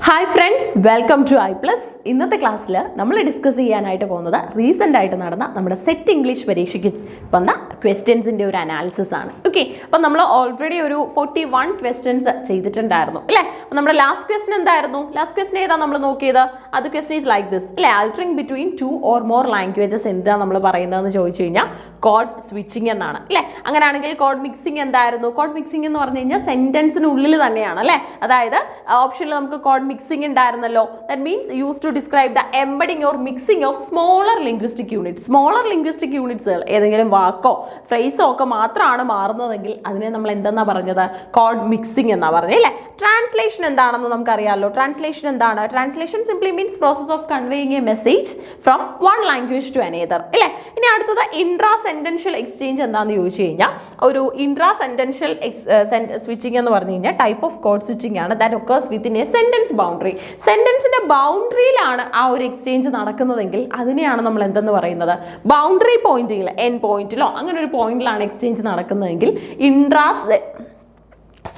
Hi friends, welcome to I plus. ഇന്നത്തെ ക്ലാസ്സിൽ നമ്മൾ ഡിസ്കസ് ചെയ്യാനായിട്ട് പോകുന്നത് റീസെൻ്റ് ആയിട്ട് നടന്ന നമ്മുടെ സെറ്റ് ഇംഗ്ലീഷ് പരീക്ഷയ്ക്ക് വന്ന ക്വസ്റ്റ്യൻസിൻ്റെ ഒരു അനാലിസിസ് ആണ്. ഓക്കെ, അപ്പം നമ്മൾ ഓൾറെഡി ഒരു 41 ക്വസ്റ്റ്യൻസ് ചെയ്തിട്ടുണ്ടായിരുന്നു അല്ലേ. അപ്പം നമ്മുടെ ലാസ്റ്റ് ക്വസ്റ്റ്യൻ എന്തായിരുന്നു? ലാസ്റ്റ് ക്വസ്റ്റ്യൻ ഏതാണ് നമ്മൾ നോക്കിയത്? അത് ക്വസ്റ്റ്യൻ ഈസ് ലൈക്ക് ദിസ് അല്ലേ. Altering between 2 or more languages എന്താണ് നമ്മൾ പറയുന്നതെന്ന് ചോദിച്ചു കഴിഞ്ഞാൽ കോഡ് സ്വിച്ചിങ് എന്നാണ് അല്ലേ. അങ്ങനെയാണെങ്കിൽ കോഡ് മിക്സിംഗ് എന്തായിരുന്നു? കോഡ് മിക്സിംഗ് എന്ന് പറഞ്ഞു കഴിഞ്ഞാൽ സെൻറ്റൻസിനുള്ളിൽ തന്നെയാണ് അല്ലേ. അതായത് ഓപ്ഷനിൽ നമുക്ക് കോഡ് മിക്സിംഗ് ഉണ്ടായിരുന്നല്ലോ. That means use to describe the embedding or mixing of smaller linguistic units. Smaller linguistic യൂണിറ്റ്സുകൾ ഏതെങ്കിലും വാക്കോ ഫ്രേസോ ഒക്കെ മാത്രമാണ് മാറുന്നതെങ്കിൽ അതിനെ നമ്മൾ എന്തെന്നാ പറഞ്ഞത്? കോഡ് മിക്സിംഗ് എന്നാ പറഞ്ഞത് അല്ലേ. ട്രാൻസ്ലേഷൻ എന്താണെന്ന് നമുക്കറിയാമല്ലോ. ട്രാൻസ്ലേഷൻ എന്താണ്? Translation simply means process of conveying a message from one language to another അല്ലേ. ഇനി അടുത്തത് ഇൻട്രാ സെന്റൻഷ്യൽ എക്സ്ചേഞ്ച് എന്താണെന്ന് ചോദിച്ചു കഴിഞ്ഞാൽ ഒരു ഇൻട്രാ സെന്റൻഷ്യൽ സ്വിച്ചിങ് എന്ന് പറഞ്ഞു കഴിഞ്ഞാൽ ടൈപ്പ് ഓഫ് കോഡ് സ്വിച്ചിങ് ആണ് that occurs within a sentence boundary. സെന്റൻസിന്റെ ബൗണ്ടറിയിലാണ് ആ ഒരു എക്സ്ചേഞ്ച് നടക്കുന്നതെങ്കിൽ അതിനെയാണ് നമ്മൾ എന്തെന്ന് പറയുന്നത്? ബൗണ്ടറി പോയിന്റിൽ, എൻ പോയിന്റിലോ അങ്ങനെ ഒരു പോയിന്റിലാണ് എക്സ്ചേഞ്ച് നടക്കുന്നതെങ്കിൽ ഇൻട്രാ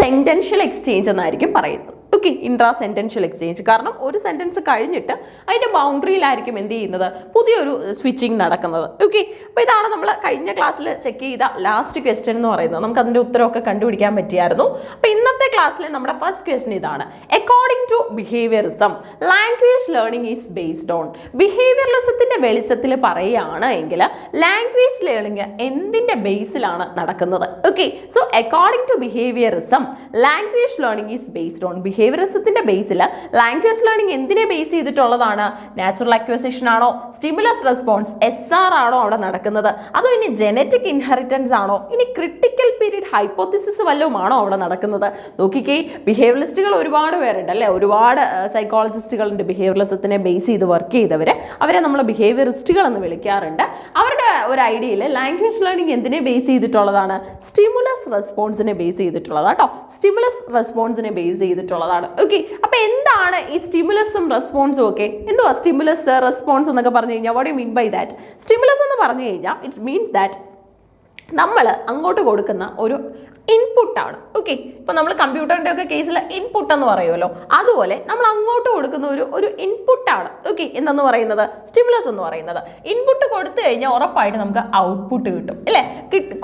സെന്റൻഷ്യൽ എക്സ്ചേഞ്ച് എന്നായിരിക്കും പറയുന്നത്. Okay, intra sentential exchange. കാരണം ഒരു സെന്റൻസ് കഴിഞ്ഞിട്ട് അതിന്റെ ബൗണ്ടറിയിലായിരിക്കും എന്ത് ചെയ്യുന്നത്? പുതിയൊരു സ്വിച്ചിങ് നടക്കുന്നത്. ഓക്കെ, അപ്പോൾ ഇതാണ് നമ്മൾ കഴിഞ്ഞ ക്ലാസ്സിൽ ചെക്ക് ചെയ്ത ലാസ്റ്റ് ക്വസ്റ്റ്യൻ എന്ന് പറയുന്നത്. നമുക്ക് അതിന്റെ ഉത്തരമൊക്കെ കണ്ടുപിടിക്കാൻ പറ്റിയായിരുന്നു. അപ്പോൾ ഇന്നത്തെ ക്ലാസ്സിൽ നമ്മുടെ ഫസ്റ്റ് ക്വസ്റ്റ്യൻ ഇതാണ്. According to behaviourism language learning is based on. ബിഹേവിയറിസത്തിന്റെ വെളിച്ചത്തിൽ പറയുകയാണ് എങ്കിൽ ലാംഗ്വേജ് ലേണിംഗ് എന്തിന്റെ ബേസിലാണ് നടക്കുന്നത്? Okay, so according to behaviourism language learning is based on. ബിഹേവിയറിസത്തിന്റെ ബേസിൽ ലാംഗ്വേജ് ലേണിംഗ് എന്തിനെ ബേസ് ചെയ്തിട്ടുള്ളതാണ്? നാച്ചുറൽ അക്വസിഷൻ ആണോ, സ്റ്റിമുലസ് റെസ്പോൺസ് SR ആണോ അവിടെ നടക്കുന്നത്? അതോ ഇനി ജനറ്റിക് ഇൻഹെറിറ്റൻസ് ആണോ, ഇനി ക്രിട്ടിക്കൽ പീരീഡ് ഹൈപ്പോത്തിസിസ് വല്ലതും ആണോ അവിടെ നടക്കുന്നത്? നോക്കിക്കേ, ബിഹേവിയറിസ്റ്റുകൾ ഒരുപാട് പേരുണ്ട് അല്ലേ. ഒരുപാട് സൈക്കോളജിസ്റ്റുകളുണ്ട് ബിഹേവിയറിസത്തിനെ ബേസ് ചെയ്ത് വർക്ക് ചെയ്തവരെ. അവരെ നമ്മൾ ബിഹേവിയറിസ്റ്റുകൾ എന്ന് വിളിക്കാറുണ്ട്. അവരുടെ ഒരു ഐഡിയയിൽ ലാംഗ്വേജ് ലേണിംഗ് എന്തിനെ ബേസ് ചെയ്തിട്ടുള്ളതാണ്? സ്റ്റിമുലസ് റെസ്പോൺസിനെ ബേസ് ചെയ്തിട്ടുള്ളതാണ് കേട്ടോ. സ്റ്റിമുലസ് റെസ്പോൺസിനെ ബേസ് ചെയ്തിട്ടുള്ളതാണ്. ഓക്കെ, അപ്പൊ എന്താണ് ഈ സ്റ്റിമുലസും റെസ്പോൺസും ഒക്കെ? എന്തുവാ സ്റ്റിമുലസ് റെസ്പോൺസ് എന്നൊക്കെ പറഞ്ഞു കഴിഞ്ഞാൽ what you mean by that? Stimulus എന്ന് പറഞ്ഞു കഴിഞ്ഞാൽ ഇറ്റ്സ് മീൻസ് ദാറ്റ് നമ്മൾ അങ്ങോട്ട് കൊടുക്കുന്ന ഒരു ഇൻപുട്ടാണ്. ഓക്കെ, ഇപ്പം നമ്മൾ കമ്പ്യൂട്ടറിൻ്റെ ഒക്കെ കേസിൽ ഇൻപുട്ട് എന്ന് പറയുമല്ലോ, അതുപോലെ നമ്മൾ അങ്ങോട്ട് കൊടുക്കുന്ന ഒരു ഇൻപുട്ടാണ്. ഓക്കെ, എന്തെന്ന് പറയുന്നത്? സ്റ്റിമുലസ് എന്ന് പറയുന്നത്. ഇൻപുട്ട് കൊടുത്തു കഴിഞ്ഞാൽ ഉറപ്പായിട്ട് നമുക്ക് ഔട്ട്പുട്ട് കിട്ടും അല്ലേ.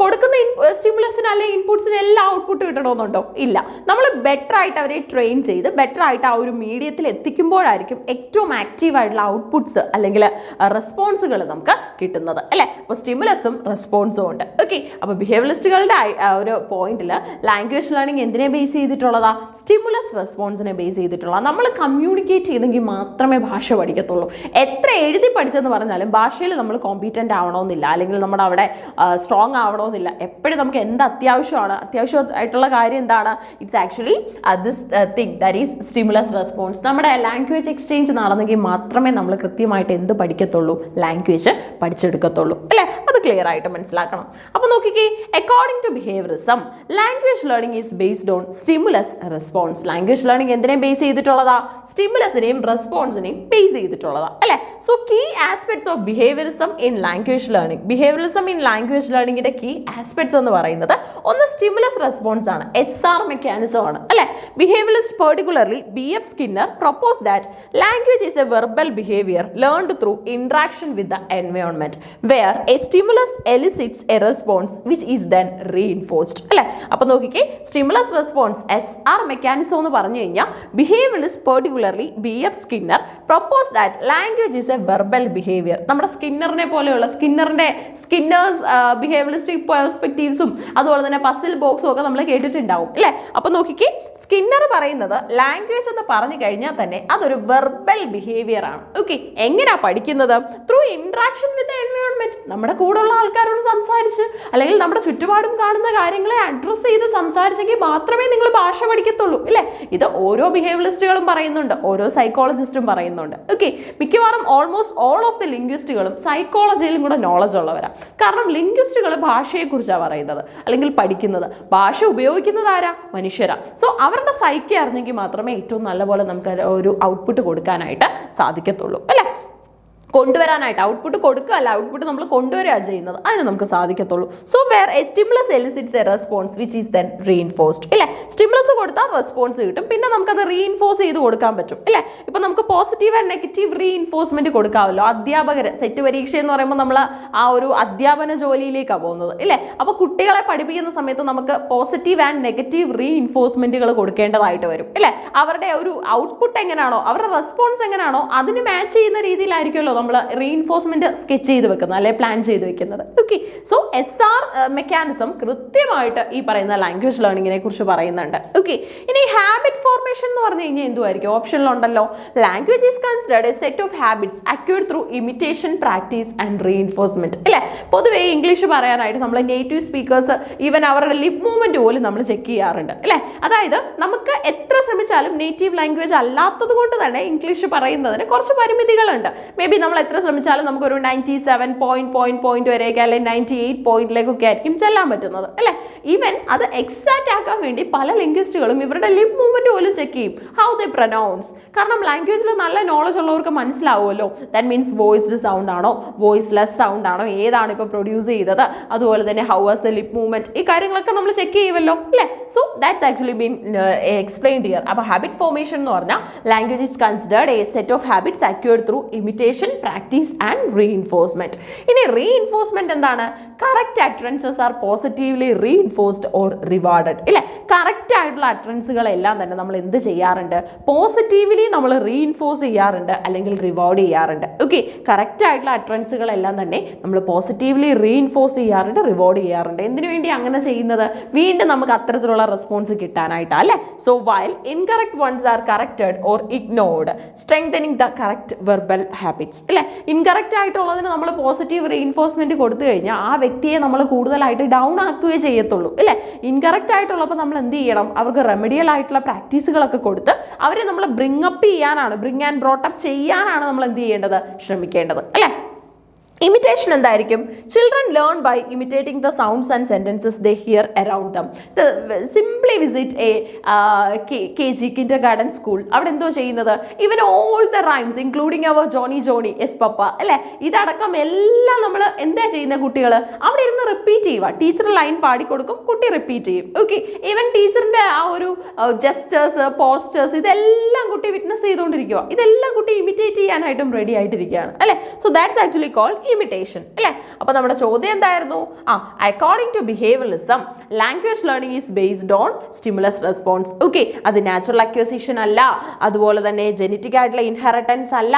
കൊടുക്കുന്ന സ്റ്റിമുലസിന് അല്ലെങ്കിൽ ഇൻപുട്സിന് എല്ലാം ഔട്ട്പുട്ട് കിട്ടണമെന്നുണ്ടോ? ഇല്ല. നമ്മൾ ബെറ്റർ ആയിട്ട് അവരെ ട്രെയിൻ ചെയ്ത് ബെറ്റർ ആയിട്ട് ആ ഒരു മീഡിയത്തിൽ എത്തിക്കുമ്പോഴായിരിക്കും ഏറ്റവും ആക്റ്റീവായിട്ടുള്ള ഔട്ട്പുട്ട്സ് അല്ലെങ്കിൽ റെസ്പോൺസുകൾ നമുക്ക് കിട്ടുന്നത് അല്ലേ. അപ്പോൾ സ്റ്റിമുലസും റെസ്പോൺസും ഉണ്ട്. ഓക്കെ, അപ്പോൾ ബിഹേവിയറിസ്റ്റുകളുടെ ഒരു ലാംഗ്വേജ് ലേണിംഗ് എന്തിനെ ബേസ് ചെയ്തിട്ടുള്ളതാ? സ്റ്റിമുലസ് റെസ്പോൺസിനെ ബേസ് ചെയ്തിട്ടുള്ള. നമ്മൾ കമ്മ്യൂണിക്കേറ്റ് ചെയ്തെങ്കിൽ മാത്രമേ ഭാഷ പഠിക്കത്തുള്ളൂ. എത്ര എഴുതി പഠിച്ചെന്ന് പറഞ്ഞാലും ഭാഷയിൽ നമ്മൾ കോമ്പീറ്റൻ്റ് ആവണമെന്നില്ല, അല്ലെങ്കിൽ നമ്മുടെ അവിടെ സ്ട്രോങ് ആവണമെന്നില്ല. എപ്പോഴും നമുക്ക് എന്ത് അത്യാവശ്യമായിട്ടുള്ള കാര്യം എന്താണ്? It's actually this thing that is stimulus response. നമ്മുടെ ലാംഗ്വേജ് എക്സ്ചേഞ്ച് നടന്നെങ്കിൽ മാത്രമേ നമ്മൾ കൃത്യമായിട്ട് എന്ത് പഠിക്കത്തുള്ളൂ? ലാംഗ്വേജ് പഠിച്ചെടുക്കത്തുള്ളൂ അല്ലേ. അത് ക്ലിയർ ആയിട്ട് മനസ്സിലാക്കണം. അപ്പോൾ നോക്കിക്കേ, according to behaviourism language learning is based on stimulus response. Language learning എന്തിനെ ബേസ് ചെയ്തിട്ടുള്ളതാ? സ്റ്റിമുലസിനെയും റെസ്പോൺസിനെയും ബേസ് ചെയ്തിട്ടുള്ളതാ അല്ലേ. So key aspects of behaviourism in language learning. Behaviourism in language ലേണിംഗിന്റെ കീ ആസ്പെക്ട്സ് എന്ന് പറയുന്നത് ഒന്ന് സ്റ്റിമുലസ് റെസ്പോൺസ് ആണ്, SR മെക്കാനിസം ആണ് അല്ലേ. Behaviourist particularly BF Skinner proposed that language is a verbal behavior learned through interaction with the environment where a stimulus elicits a response which is then reinforced അല്ലേ. അപ്പൊ നോക്കിക്കേ, stimulus response SR mechanism എന്ന് പറഞ്ഞു കഴിഞ്ഞാൽ behaviourist particularly BF Skinner proposed that language is a verbal behavior. നമ്മുടെ സ്കിന്നറിനെ പോലെയുള്ള Skinner's behaviouristic പെർസ്പെക്റ്റീവ്സും അതുപോലെ തന്നെ പസിൽ ബോക്സും ഒക്കെ നമ്മൾ കേട്ടിട്ടുണ്ടാവും അല്ലേ. അപ്പൊ നോക്കിക്കേ, സ്കിന്നർ പറയുന്നത് ലാംഗ്വേജ് എന്ന് പറഞ്ഞു കഴിഞ്ഞാൽ തന്നെ അതൊരു വെർബൽ ബിഹേവിയർ ആണ്. ഓക്കെ, എങ്ങനെയാ പഠിക്കുന്നത്? ത്രൂ ഇന്ററാക്ഷൻ വിത്ത് എൻവയോൺമെന്റ്. നമ്മുടെ കൂടെയുള്ള ആൾക്കാരോട് സംസാരിച്ച് അല്ലെങ്കിൽ നമ്മുടെ ചുറ്റുപാടും കാണുന്ന കാര്യങ്ങളെ അഡ്രസ് ചെയ്ത് സംസാരിച്ചെങ്കിൽ മാത്രമേ നിങ്ങൾ ഭാഷ പഠിക്കത്തുള്ളൂ അല്ലേ. ഇത് ഓരോ ബിഹേവിയറിസ്റ്റുകളും പറയുന്നുണ്ട്, ഓരോ സൈക്കോളജിസ്റ്റും പറയുന്നുണ്ട്. ഓക്കെ, മിക്കവാറും ഓൾമോസ്റ്റ് ഓൾ ഓഫ് ദി ലിംഗ്വിസ്റ്റുകളും സൈക്കോളജിയിലും കൂടെ നോളജ് ഉള്ളവരാണ്. കാരണം ലിംഗ്വിസ്റ്റുകൾ ഭാഷയെക്കുറിച്ചാണ് പറയുന്നത് അല്ലെങ്കിൽ പഠിക്കുന്നത്. ഭാഷ ഉപയോഗിക്കുന്നത് ആരാ? മനുഷ്യരാ. സോ അവരുടെ സൈക്കി അറിഞ്ഞെങ്കിൽ മാത്രമേ ഏറ്റവും നല്ലപോലെ നമുക്ക് ഒരു ഔട്ട്പുട്ട് കൊടുക്കാനായിട്ട് സാധിക്കത്തുള്ളൂ അല്ലേ. കൊണ്ടുവരാനായിട്ട്, ഔട്ട്പുട്ട് കൊടുക്കുകയല്ല, ഔട്ട്പുട്ട് നമ്മൾ കൊണ്ടുവരിക ചെയ്യുന്നത്, അതിന് നമുക്ക് സാധിക്കത്തുള്ളൂ. So where a stimulus elicits a response which is then reinforced. ഇല്ലേ, സ്റ്റിമുലസ് കൊടുത്താൽ റെസ്പോൺസ് കിട്ടും, പിന്നെ നമുക്കത് റീഇൻഫോഴ്സ് ചെയ്ത് കൊടുക്കാൻ പറ്റും. ഇല്ലേ, ഇപ്പം നമുക്ക് പോസിറ്റീവ് ആൻഡ് നെഗറ്റീവ് റീഇൻഫോഴ്സ്മെന്റ് കൊടുക്കാമല്ലോ. അധ്യാപകർ സെറ്റ് പരീക്ഷ എന്ന് പറയുമ്പോൾ നമ്മൾ ആ ഒരു അധ്യാപന ജോലിയിലേക്കാണ് പോകുന്നത്. ഇല്ലേ, അപ്പോൾ കുട്ടികളെ പഠിപ്പിക്കുന്ന സമയത്ത് നമുക്ക് പോസിറ്റീവ് ആൻഡ് നെഗറ്റീവ് റീഇൻഫോഴ്സ്മെന്റുകൾ കൊടുക്കേണ്ടതായിട്ട് വരും. ഇല്ലേ, അവരുടെ ഒരു ഔട്ട്പുട്ട് എങ്ങനെയാണോ, അവരുടെ റെസ്പോൺസ് എങ്ങനെയാണോ അതിന് മാച്ച് ചെയ്യുന്ന രീതിയിലായിരിക്കുമല്ലോ നമ്മൾ റീഇൻഫോഴ്സ്മെന്റ് സ്കെച്ച് ചെയ്ത് വെക്കുന്നത്, അല്ലെ പ്ലാൻ ചെയ്ത് വെക്കുന്നത്. ഓക്കെ, സോ SR മെക്കാനിസം കൃത്യമായിട്ട് ഈ പറയുന്ന ലാംഗ്വേജ് ലേണിങ്ങിനെ കുറിച്ച് പറയുന്നുണ്ട്. ഓക്കെ, ഇനി ഹാബിറ്റ് ഫോർമേഷൻ എന്ന് പറഞ്ഞു കഴിഞ്ഞാൽ എന്തുമായിരിക്കും? ഓപ്ഷനിലുണ്ടല്ലോ, language is considered a set of habits acquired through imitation, practice and reinforcement. അല്ലേ, പൊതുവേ ഇംഗ്ലീഷ് പറയാനായിട്ട് നമ്മൾ നേറ്റീവ് സ്പീക്കേഴ്സ് ഈവൻ അവരുടെ ലിപ് മൂവ്മെന്റ് പോലും നമ്മൾ ചെക്ക് ചെയ്യാറുണ്ട്. അല്ലേ, അതായത് നമുക്ക് എത്ര ശ്രമിച്ചാലും നേറ്റീവ് ലാംഗ്വേജ് അല്ലാത്തത് കൊണ്ട് തന്നെ ഇംഗ്ലീഷ് പറയുന്നതിന് കുറച്ച് പരിമിതികളുണ്ട്. മേ ബി നമ്മൾ എത്ര ശ്രമിച്ചാലും നമുക്കൊരു 97 വരെയൊക്കെ അല്ലെങ്കിൽ 98 പോയിന്റിലേക്കൊക്കെ ആയിരിക്കും ചെല്ലാൻ പറ്റുന്നത്. അല്ലേ, ഈവൻ അത് എക്സാക്റ്റ് ആക്കാൻ വേണ്ടി പല ലിംഗ്വിസ്റ്റുകളും ഇവരുടെ ലിപ് മൂവ്മെന്റ് പോലും ചെക്ക് ചെയ്യും, ഹൗ ദേ പ്രൊനൗൺസ്. കാരണം ലാംഗ്വേജിൽ നല്ല നോളജ് ഉള്ളവർക്ക് മനസ്സിലാവുമല്ലോ, ദാറ്റ് മീൻസ് വോയിസ്ഡ് സൗണ്ട് ആണോ വോയിസ്ലെസ് സൗണ്ട് ആണോ, ഏതാണ് ഇപ്പോൾ പ്രൊഡ്യൂസ് ചെയ്തത്, അതുപോലെ തന്നെ how was the lip movement, ഈ കാര്യങ്ങളൊക്കെ നമ്മൾ ചെക്ക് ചെയ്യുമല്ലോ. അല്ലേ, so that's actually been explained here. അപ്പോൾ ഹാബിറ്റ് ഫോർമേഷൻ എന്ന് പറഞ്ഞാൽ language is considered a set of habits acquired through imitation, practice and reinforcement. ഇനി റീഇൻഫോഴ്സ്മെന്റ് എന്താണ്? Correct utterances are positively reinforced or rewarded. ഇല്ലേ, കറക്റ്റ് ആയിട്ടുള്ള അട്രൻസുകളെല്ലാം തന്നെ നമ്മൾ എന്ത് ചെയ്യാറുണ്ട്? പോസിറ്റീവ്ലി നമ്മൾ റീഇൻഫോഴ്സ് ചെയ്യാറുണ്ട് അല്ലെങ്കിൽ റിവാർഡ് ചെയ്യാറുണ്ട്. ഓക്കെ, കറക്റ്റ് ആയിട്ടുള്ള അട്രൻസുകളെല്ലാം തന്നെ നമ്മൾ പോസിറ്റീവ്ലി റീഇൻഫോഴ്സ് ചെയ്യാറുണ്ട്, റിവാർഡ് ചെയ്യാറുണ്ട്. എന്തിനു വേണ്ടി അങ്ങനെ ചെയ്യുന്നത്? വീണ്ടും നമുക്ക് അത്തരത്തിലുള്ള റെസ്പോൺസ് കിട്ടാനായിട്ടാണ്. അല്ലേ, so while incorrect ones are corrected or ignored strengthening the correct verbal habits. അല്ലേ, ഇൻകറക്റ്റ് ആയിട്ടുള്ളതിന് നമ്മൾ പോസിറ്റീവ് റീഇൻഫോഴ്സ്മെന്റ് കൊടുത്തു കഴിഞ്ഞാൽ ആ വ്യക്തിയെ നമ്മൾ കൂടുതലായിട്ട് ഡൗൺ ആക്കുകയേ ചെയ്യത്തുള്ളൂ. ഇല്ലേ, ഇൻകറക്റ്റ് ആയിട്ടുള്ളപ്പോൾ നമ്മൾ എന്ത് ചെയ്യണം? അവർക്ക് റെമഡിയൽ ആയിട്ടുള്ള പ്രാക്ടീസുകളൊക്കെ കൊടുത്ത് അവരെ നമ്മൾ ബ്രിങ് അപ്പ് ചെയ്യാനാണ്, ബ്രിങ് ആൻഡ് ബ്രോട്ട് അപ്പ് ചെയ്യാനാണ് നമ്മൾ എന്ത് ചെയ്യേണ്ടത്? ശ്രമിക്കേണ്ടത്. അല്ലേ, ഇമിറ്റേഷൻ എന്തായിരിക്കും? Children learn by imitating the sounds and sentences they hear around them. Simply visit a KG kindergarten school. അവിടെ എന്തോ ചെയ്യുന്നത്? Even all the rhymes including our Johny yes papa, അല്ലേ, ഇതടക്കം എല്ലാം നമ്മൾ എന്താ ചെയ്യുന്ന കുട്ടികൾ അവിടെ ഇരുന്ന് റിപ്പീറ്റ് ചെയ്യുക. ടീച്ചർ ലൈൻ പാടിക്കൊടുക്കും, കുട്ടി റിപ്പീറ്റ് ചെയ്യും. ഓക്കെ, ഈവൻ ടീച്ചറിൻ്റെ ആ ഒരു ജസ്റ്റേഴ്സ്, പോസ്റ്റേഴ്സ്, ഇതെല്ലാം കുട്ടി വിറ്റ്നസ് ചെയ്തുകൊണ്ടിരിക്കുക. ഇതെല്ലാം കുട്ടി ഇമിറ്റേറ്റ് ചെയ്യാനായിട്ടും റെഡി ആയിട്ടിരിക്കുകയാണ്. അല്ലേ, so that's actually called imitation. അല്ലേ, അപ്പൊ നമ്മുടെ ചോദ്യം എന്തായിരുന്നു? According to behaviourism language learning is based on stimulus response. Okay, അത് നാച്ചുറൽ അക്വസിഷൻ അല്ല, അതുപോലെ തന്നെ ജെനറ്റിക് ആയിട്ടുള്ള ഇൻഹെറിറ്റൻസ് അല്ല,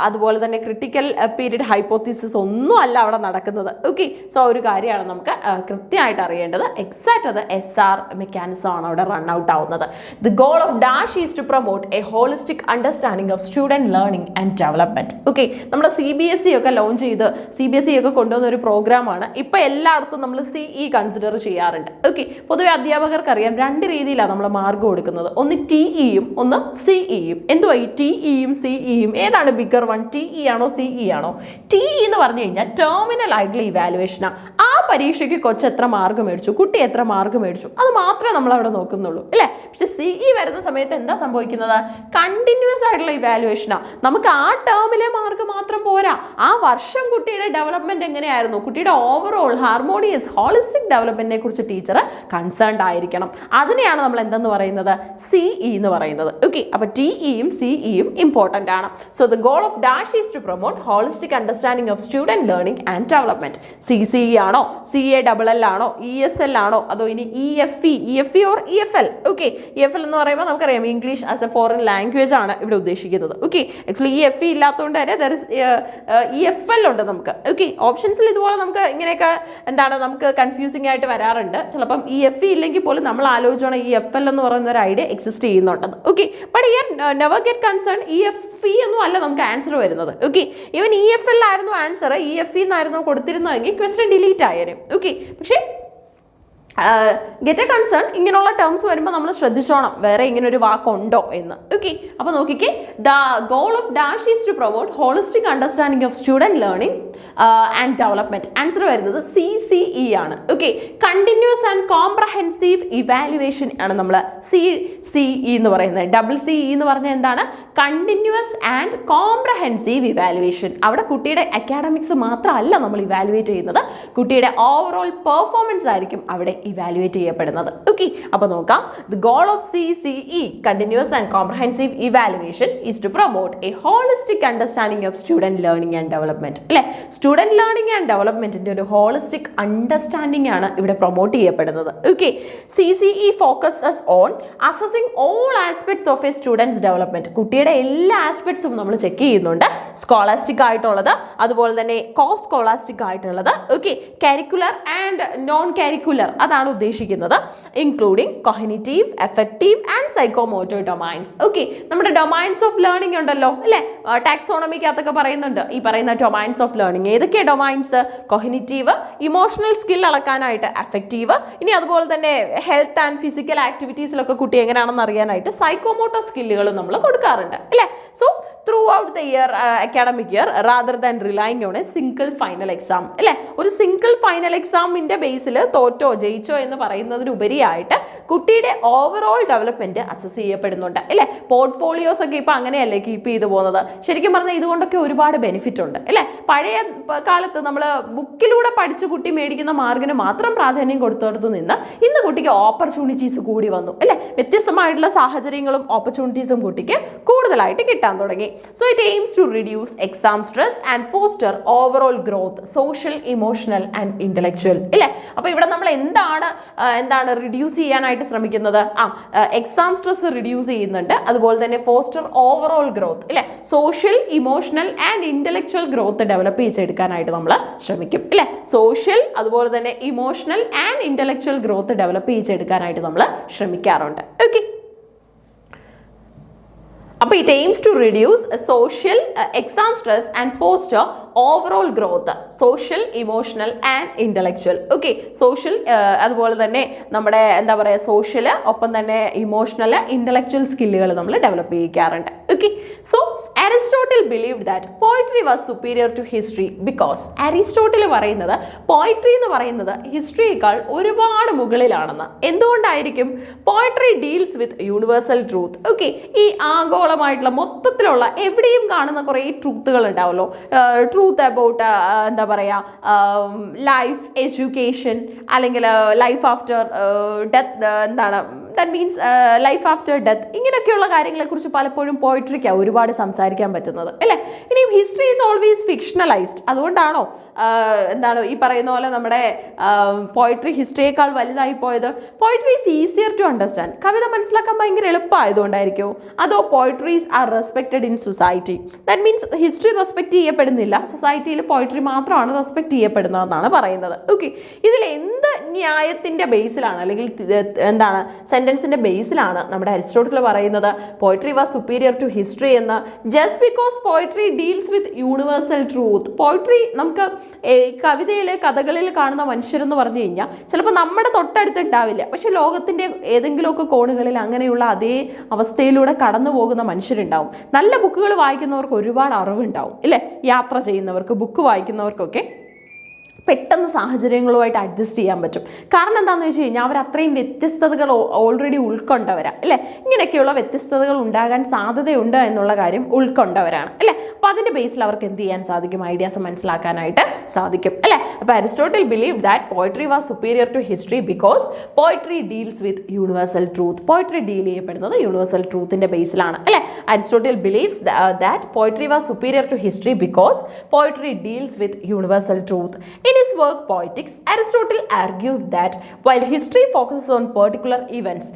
അതുപോലെ തന്നെ ക്രിട്ടിക്കൽ പീരീഡ് ഹൈപ്പോത്തിസിസ് ഒന്നും അല്ല അവിടെ നടക്കുന്നത്. ഓക്കെ, സോ ഒരു കാര്യമാണ് നമുക്ക് കൃത്യമായിട്ട് അറിയേണ്ടത്. എക്സാക്ട് അത് SR മെക്കാനിസം ആണ് അവിടെ റൺ ഔട്ട് ആവുന്നത്. The goal of dash is to promote a holistic understanding of student learning and development. Okay, നമ്മുടെ CBSE ഒക്കെ ലോഞ്ച് ചെയ്ത് CBSE ഒക്കെ കൊണ്ടുവന്ന ഒരു പ്രോഗ്രാമാണ്. ഇപ്പൊ എല്ലായിടത്തും നമ്മൾ CE കൺസിഡർ ചെയ്യാറുണ്ട്. ഓക്കെ, പൊതുവെ അധ്യാപകർക്കറിയാം രണ്ട് രീതിയിലാണ് നമ്മൾ മാർക്ക് കൊടുക്കുന്നത്, ഒന്ന് TEയും ഒന്ന് CEയും. എന്തുവാ ഈ TEയും CEയും? ഏതാണ് ബിഗർ വൺ? TE ആണോ CE ആണോ? TE എന്ന് പറഞ്ഞു കഴിഞ്ഞാൽ ടെർമിനൽ ആയിട്ടുള്ള ഇവാലുവേഷനാണ്. ആ പരീക്ഷയ്ക്ക് കൊച്ച് എത്ര മാർക്ക് മേടിച്ചു, കുട്ടി എത്ര മാർക്ക് മേടിച്ചു, അത് മാത്രമേ നമ്മൾ അവിടെ നോക്കുന്നുള്ളൂ. അല്ലേ, പക്ഷെ CE വരുന്ന സമയത്ത് എന്താ സംഭവിക്കുന്നത്? കണ്ടിന്യൂസ് ആയിട്ടുള്ള ഇവാലുവേഷനാണ്. നമുക്ക് ആ ടേമിലെ മാർക്ക് മാത്രം പോരാ, ആ വർഷം കുട്ടിയുടെ ഡെവലപ്മെന്റ് എങ്ങനെയായിരുന്നു, കുട്ടിയുടെ ഓവറോൾ ഹാർമോണിയസ് ഹോളിസ്റ്റിക് ഡെവലപ്മെന്റിനെ കുറിച്ച് ടീച്ചർ കൺസേൺഡ് ആയിരിക്കണം. അതിനെയാണ് നമ്മൾ എന്തെന്ന് പറയുന്നത്? CE എന്ന് പറയുന്നത്. ഓക്കെ, അപ്പൊ TEയും CEയും ഇമ്പോർട്ടന്റ് ആണ്. So the goal of dash is to promote holistic understanding of student learning and development. CCE ആണോ, CALL ആണോ, ESL ആണോ, അതോ ഇനി EFE or EFL? Okay, EFL എന്ന് പറയുമ്പോൾ നമുക്കറിയാം English as a foreign language ആണ് ഇവിടെ ഉദ്ദേശിക്കുന്നത്. ഓക്കെ, ആക്ച്വലി EFE ഇല്ലാത്തതുകൊണ്ട് തന്നെ EFL ഉണ്ട് നമുക്ക്. ഓക്കെ, ഓപ്ഷൻസിൽ ഇതുപോലെ നമുക്ക് ഇങ്ങനെയൊക്കെ എന്താണ് നമുക്ക് കൺഫ്യൂസിംഗ് ആയിട്ട് വരാറുണ്ട്. ചിലപ്പം EFE ഇല്ലെങ്കിൽ പോലും നമ്മൾ ആലോചിച്ചോണം EFL എന്ന് പറയുന്ന ഒരു ഐഡിയ എക്സിസ്റ്റ് ചെയ്യുന്നുണ്ടെന്ന്. Okay, but here never get concern, EFE ഒന്നും അല്ല നമുക്ക് ആൻസർ വരുന്നത്. ഓക്കെ, ഈവൻ EFL ആയിരുന്നു ആൻസർ, EFE എന്നായിരുന്നു കൊടുത്തിരുന്നതെങ്കിൽ ക്വസ്റ്റ്യൻ ഡിലീറ്റ് ആയേനെ. ഓക്കെ, പക്ഷേ ഗെറ്റ് എ കൺസേൺ ഇങ്ങനെയുള്ള ടേംസ് വരുമ്പോൾ നമ്മൾ ശ്രദ്ധിച്ചോണം വേറെ ഇങ്ങനെ ഒരു വാക്കുണ്ടോ എന്ന്. ഓക്കെ, അപ്പോൾ നോക്കിക്കേ, the goal of dash is to promote holistic understanding of student learning and development. Answer വരുന്നത് CCE ആണ്. Okay, continuous and comprehensive evaluation ആണ് നമ്മൾ CCE എന്ന് പറയുന്നത്. CCE എന്ന് പറഞ്ഞാൽ എന്താണ്? Continuous and comprehensive evaluation. അവിടെ കുട്ടിയുടെ അക്കാഡമിക്സ് മാത്രമല്ല നമ്മൾ ഇവാലുവേറ്റ് ചെയ്യുന്നത്, കുട്ടിയുടെ ഓവറോൾ പെർഫോമൻസ് ആയിരിക്കും അവിടെ ഇവാലുവേറ്റ് ചെയ്യപ്പെടുന്നത്. ഓക്കെ, അപ്പോൾ നോക്കാം. The goal of CCE, continuous and comprehensive evaluation, is to promote a holistic understanding of student learning and development. അല്ലെ, സ്റ്റുഡൻറ് ലേണിംഗ് ആൻഡ് ഡെവലപ്മെന്റിന്റെ ഒരു ഹോളിസ്റ്റിക് അണ്ടർസ്റ്റാൻഡിംഗ് ആണ് ഇവിടെ പ്രൊമോട്ട് ചെയ്യപ്പെടുന്നത്. Okay, CCE focuses on assessing all aspects of a student's development. കുട്ടിയുടെ എല്ലാ ആസ്പെക്ട്സും നമ്മൾ check ചെയ്യുന്നുണ്ട്. സ്കോളാസ്റ്റിക് ആയിട്ടുള്ളത്, അതുപോലെ തന്നെ കോസ്റ്റ് സ്കോളാസ്റ്റിക് ആയിട്ടുള്ളത്, okay, curricular and non curricular, അതാണ് ഉദ്ദേശിക്കുന്നത്. Including cognitive, effective and psychomotor domains. Okay, നമ്മുടെ ഡൊമൈൻസ് ഓഫ് ലേണിംഗ് ഉണ്ടല്ലോ അല്ലെ, ടാക്സോണമിക്കകത്തൊക്കെ പറയുന്നുണ്ട് ഈ പറയുന്ന ഡൊമൈൻസ് ഓഫ് ലേണിംഗ്. ഏതൊക്കെ ഡൊമൈൻസ്? കോഗ്നിറ്റീവ്, ഇമോഷണൽ സ്കിൽ അളക്കാനായിട്ട് അഫക്റ്റീവ്, ഇനി അതുപോലെ തന്നെ ഹെൽത്ത് ആൻഡ് ഫിസിക്കൽ ആക്ടിവിറ്റീസിലൊക്കെ കുട്ടി എങ്ങനെയാണെന്ന് അറിയാനായിട്ട് സൈക്കോമോട്ടോർ സ്കില്ലുകൾ നമ്മൾ കൊടുക്കാറുണ്ട് അല്ലെ. So through out the year, academic year, rather than relying on A single final exam അല്ലെ. ഒരു സിംഗിൾ ഫൈനൽ എക്സാമിന്റെ ബേസിൽ തോറ്റോ ജയിച്ചോ എന്ന് പറയുന്നതിനുപരിയായിട്ട് കുട്ടിയുടെ ഓവറോൾ ഡെവലപ്മെന്റ് അസസ് ചെയ്യപ്പെടുന്നുണ്ട് അല്ലെ. പോർട്ട്ഫോളിയോസ് ഒക്കെ ഇപ്പൊ അങ്ങനെയല്ലേ കീപ്പ് ചെയ്തു പോകുന്നത്. ശരിക്കും പറഞ്ഞാൽ ഇതുകൊണ്ടൊക്കെ ഒരുപാട് ബെനിഫിറ്റ് ഉണ്ട് അല്ലെ. പഴയ കാലത്ത് നമ്മൾ ബുക്കിലൂടെ പഠിച്ച് കുട്ടി മേടിക്കുന്ന മാർക്കിന് മാത്രം പ്രാധാന്യം കൊടുത്തെടുത്ത് നിന്ന് ഇന്ന് കുട്ടിക്ക് ഓപ്പർച്യൂണിറ്റീസ് കൂടി വന്നു അല്ലെ. വ്യത്യസ്തമായിട്ടുള്ള സാഹചര്യങ്ങളും ഓപ്പർച്യൂണിറ്റീസും കുട്ടിക്ക് കൂടുതലായിട്ട് കിട്ടാൻ തുടങ്ങി. So it aims to reduce exam stress and foster overall growth, social, emotional and intellectual അല്ലെ. അപ്പൊ ഇവിടെ നമ്മൾ എന്താണ് റിഡ്യൂസ് ചെയ്യാനായിട്ട് ശ്രമിക്കുന്നത്? എക്സാം സ്ട്രെസ് റിഡ്യൂസ് ചെയ്യുന്നുണ്ട്, അതുപോലെ തന്നെ ഫോസ്റ്റർ ഓവറോൾ ഗ്രോത്ത് അല്ലെ, social, emotional and intellectual growth develop ചെയ്തെടുക്കാനായിട്ട് നമ്മൾ ശ്രമിക്കും അല്ലെ. സോഷ്യൽ, അതുപോലെ തന്നെ emotional and intellectual growth develop ചെയ്തെടുക്കാനായിട്ട് നമ്മൾ ശ്രമിക്കാറുണ്ട്. ഓക്കെ, അപ്പോൾ it aims to reduce social exam stress and foster overall growth, social, emotional and intellectual. Okay, social അതുപോലെ തന്നെ നമ്മുടെ എന്താ പറയുക സോഷ്യൽ, ഒപ്പം തന്നെ ഇമോഷണൽ, ഇന്റലക്ച്വൽ സ്കില്ലുകൾ നമ്മൾ ഡെവലപ്പ് ചെയ്യിക്കാറുണ്ട്. Okay, so Aristotle believed that poetry was superior to history because Aristotle പറയുന്നത് പോയിട്രി എന്ന് പറയുന്നത് ഹിസ്റ്ററിയേക്കാൾ ഒരുപാട് മുകളിലാണെന്ന്. എന്തുകൊണ്ടായിരിക്കും? Poetry deals with universal truth. Okay, ഈ ആഗോളമായിട്ടുള്ള മൊത്തത്തിലുള്ള എവിടെയും കാണുന്ന കുറേ ട്രൂത്തുകൾ ഉണ്ടാവുമല്ലോ. ട്രൂത്ത് അബൌട്ട് എന്താ പറയുക ലൈഫ്, എഡ്യൂക്കേഷൻ, അല്ലെങ്കിൽ ലൈഫ് ആഫ്റ്റർ ഡെത്ത്, എന്താണ് that means life after death, ഇങ്ങനെയൊക്കെയുള്ള കാര്യങ്ങളെക്കുറിച്ച് പലപ്പോഴും പോയിട്രിക്കാണ് ഒരുപാട് സംസാരിക്കാൻ പറ്റുന്നത് അല്ലേ. ഇനിയും ഹിസ്റ്ററി ഈസ് ഓൾവേസ് ഫിക്ഷണലൈസ്ഡ്. അതുകൊണ്ടാണോ എന്താണ് ഈ പറയുന്ന പോലെ നമ്മുടെ പോയിട്രി ഹിസ്റ്ററിയേക്കാൾ വലുതായി പോയത്? Poetry is easier to understand. കവിത മനസ്സിലാക്കാൻ ഭയങ്കര എളുപ്പമായതുകൊണ്ടായിരിക്കും. അതോ poetries are respected in society? That means history respect ചെയ്യപ്പെടുന്നില്ല, സൊസൈറ്റിയിൽ പോയിട്രി മാത്രമാണ് റെസ്പെക്ട് ചെയ്യപ്പെടുന്നതെന്നാണ് പറയുന്നത്. ഓക്കെ, ഇതിൽ എന്ത് ന്യായത്തിൻ്റെ ബേസിലാണ്, അല്ലെങ്കിൽ എന്താണ് സെൻറ്റൻസിൻ്റെ ബേസിലാണ് നമ്മുടെ അരിസ്റ്റോട്ടിൽ പറയുന്നത് poetry was superior to history എന്ന്? Just because poetry deals with universal truth. Poetry നമുക്ക് കവിതയിൽ, കഥകളിൽ കാണുന്ന മനുഷ്യരെന്ന് പറഞ്ഞു കഴിഞ്ഞാൽ ചിലപ്പോൾ നമ്മുടെ തൊട്ടടുത്ത് ഉണ്ടാവില്ല, പക്ഷെ ലോകത്തിൻ്റെ ഏതെങ്കിലുമൊക്കെ കോണുകളിൽ അങ്ങനെയുള്ള അതേ അവസ്ഥയിലൂടെ കടന്നു പോകുന്ന മനുഷ്യരുണ്ടാവും. നല്ല ബുക്കുകൾ വായിക്കുന്നവർക്ക് ഒരുപാട് അറിവുണ്ടാവും ഇല്ലേ. യാത്ര ചെയ്യുന്നവർക്ക്, ബുക്ക് വായിക്കുന്നവർക്കൊക്കെ പെട്ടെന്ന് സാഹചര്യങ്ങളുമായിട്ട് അഡ്ജസ്റ്റ് ചെയ്യാൻ പറ്റും. കാരണം എന്താണെന്ന് വെച്ച് കഴിഞ്ഞാൽ അവർ അത്രയും വ്യത്യസ്തതകൾ ഓൾറെഡി ഉൾക്കൊണ്ടവരാണ് അല്ലേ. ഇങ്ങനെയൊക്കെയുള്ള വ്യത്യസ്തതകൾ ഉണ്ടാകാൻ സാധ്യതയുണ്ട് എന്നുള്ള കാര്യം ഉൾക്കൊണ്ടവരാണ് അല്ലേ. അപ്പോൾ അതിൻ്റെ ബേസിൽ അവർക്ക് എന്ത് ചെയ്യാൻ സാധിക്കും? ഐഡിയാസ് മനസ്സിലാക്കാനായിട്ട് സാധിക്കും അല്ലേ. അപ്പോൾ Aristotle believe that poetry was superior to history because poetry deals with universal truth. Poetry deal ചെയ്യപ്പെടുന്നത് യൂണിവേഴ്സൽ ട്രൂത്തിൻ്റെ ബേസിലാണ് അല്ലേ. Aristotle believes that poetry was superior to history because poetry deals with universal truth. In his work Poetics, Aristotle argued that while history focuses on particular events,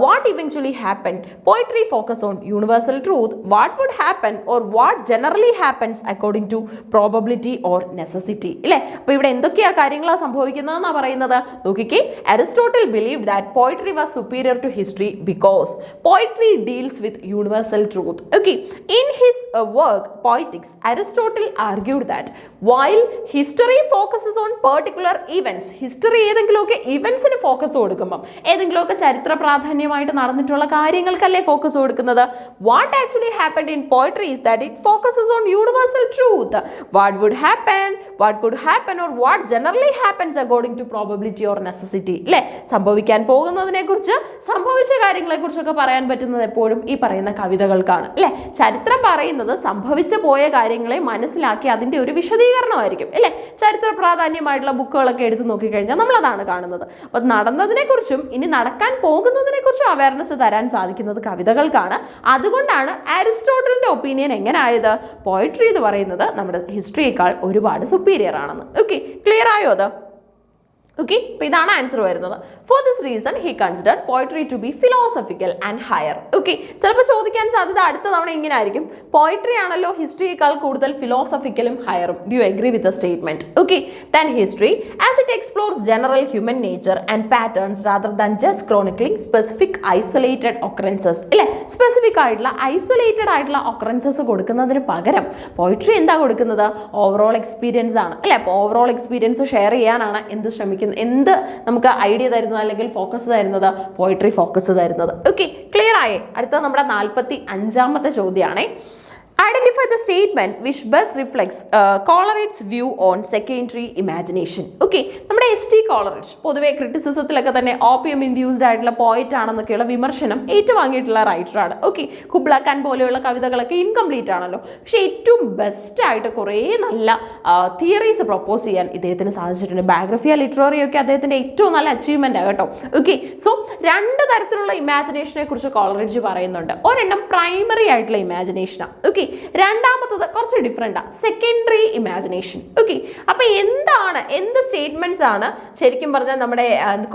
what eventually happened, poetry focuses on universal truth, what would happen or what generally happens according to probability or necessity. ഇല്ലേ, അപ്പോൾ ഇവിടെ എന്തൊക്കെയാ കാര്യങ്ങളാണ് സംഭവിക്കുന്നതെന്നാണ് പറയുന്നത്. നോക്കിക്കേ, Aristotle believed that poetry was superior to history because poetry deals with universal truth. Okay, in his work Poetics, Aristotle argued that while history focuses focuses on particular events. History ഏതെങ്കിലുമൊക്കെ ഇവന്റ്സിന് focus കൊടുക്കുമ്പം ഏതെങ്കിലുമൊക്കെ ചരിത്ര പ്രാധാന്യമായിട്ട് നടന്നിട്ടുള്ള കാര്യങ്ങൾക്കല്ലേ focus കൊടുക്കുന്നത്. What actually happened in poetry is that it focuses on universal truth. What would happen, what could happen or what generally happens according to probability or necessity. അല്ലേ, സംഭവിക്കാൻ പോകുന്നതിനെ കുറിച്ച്, സംഭവിച്ച കാര്യങ്ങളെ കുറിച്ചൊക്കെ പറയാൻ പറ്റുന്നത് എപ്പോഴും ഈ പറയുന്ന കവിതകൾക്കാണ്. അല്ലെ, ചരിത്രം പറയുന്നത് സംഭവിച്ചു പോയ കാര്യങ്ങളെ മനസ്സിലാക്കി അതിന്റെ ഒരു വിശദീകരണമായിരിക്കും. അല്ലെ, ചരിത്ര പ്രാധാന്യമായിട്ടുള്ള ബുക്കുകളൊക്കെ എടുത്തു നോക്കിക്കഴിഞ്ഞാൽ നമ്മൾ അതാണ് കാണുന്നത്. അപ്പൊ നടന്നതിനെ കുറിച്ചും ഇനി നടക്കാൻ പോകുന്നതിനെ കുറിച്ചും അവയർനെസ് തരാൻ സാധിക്കുന്നത് കവിതകൾക്കാണ്. അതുകൊണ്ടാണ് അരിസ്റ്റോട്ടലിന്റെ ഒപ്പീനിയൻ എങ്ങനെയായത്, പോയട്രി എന്ന് പറയുന്നത് നമ്മുടെ ഹിസ്റ്ററിയേക്കാൾ ഒരുപാട് സുപ്പീരിയർ ആണെന്ന്. ഓക്കെ, ക്ലിയർ ആയോ അത്? ഓക്കെ, അപ്പോൾ ഇതാണ് ആൻസർ വരുന്നത്. For this reason he considered poetry to be philosophical and higher. Okay, ചിലപ്പോൾ ചോദിക്കാൻ സാധ്യത അടുത്ത തവണ ഇങ്ങനെ ആയിരിക്കും, പോയട്രി ആണല്ലോ ഹിസ്റ്ററിയേക്കാൾ കൂടുതൽ ഫിലോസഫിക്കലും ഹയറും. Do you agree with the statement? Okay, then history as it explores general human nature and patterns rather than just chronicling specific isolated occurrences. അല്ലെ, സ്പെസിഫിക് ആയിട്ടുള്ള ഐസൊലേറ്റഡ് ആയിട്ടുള്ള ഒക്കറൻസസ് കൊടുക്കുന്നതിന് പകരം പോയട്രി എന്താ കൊടുക്കുന്നത്, ഓവറോൾ എക്സ്പീരിയൻസ് ആണ്. അല്ലെ, അപ്പോൾ ഓവറോൾ എക്സ്പീരിയൻസ് ഷെയർ ചെയ്യാനാണ് എന്ത് ശ്രമിക്കുന്നത്, എന്ത് നമുക്ക് ഐഡിയ തരുന്നത് അല്ലെങ്കിൽ ഫോക്കസ് തരുന്നത്, പോയട്രി ഫോക്കസ് തരുന്നത്. ഓക്കെ, ക്ലിയർ ആയേ? അടുത്ത നമ്മുടെ 45ാമത്തെ ചോദ്യമാണേ. Identify the statement which best reflects Coleridge's view on secondary imagination. Okay, നമ്മുടെ S.T. Coleridge പൊതുവെ ക്രിറ്റിസിസത്തിലൊക്കെ തന്നെ ഓപ്പിയം ഇൻഡ്യൂസ്ഡ് ആയിട്ടുള്ള പോയിറ്റ് ആണെന്നൊക്കെയുള്ള വിമർശനം ഏറ്റുവാങ്ങിയിട്ടുള്ള റൈറ്ററാണ്. ഓക്കെ, കുബ്ല ഖാൻ പോലെയുള്ള കവിതകളൊക്കെ ഇൻകംപ്ലീറ്റ് ആണല്ലോ, പക്ഷെ ഏറ്റവും ബെസ്റ്റ് ആയിട്ട് കുറേ നല്ല തിയറീസ് പ്രൊപ്പോസ് ചെയ്യാൻ ഇദ്ദേഹത്തിന് സാധിച്ചിട്ടുണ്ട്. ബയോഗ്രഫിയ ലിറ്റററി ഒക്കെ അദ്ദേഹത്തിന്റെ ഏറ്റവും നല്ല അച്ചീവ്മെന്റ് ആണ് കേട്ടോ. ഓക്കെ, സോ 2 തരത്തിലുള്ള ഇമാജിനേഷനെ കുറിച്ച് കോളറിഡ്ജ് പറയുന്നുണ്ട്. ഒരെണ്ണം പ്രൈമറി ആയിട്ടുള്ള ഇമാജിനേഷനാണ്. ഓക്കെ, രണ്ടാമത്തത് കുറച്ച് ഡിഫറെൻ്റാണ്, സെക്കൻഡറി ഇമാജിനേഷൻ. ഓക്കെ, അപ്പൊ എന്ത് സ്റ്റേറ്റ്മെന്റ്സ് ആണ് ശരിക്കും പറഞ്ഞാൽ നമ്മുടെ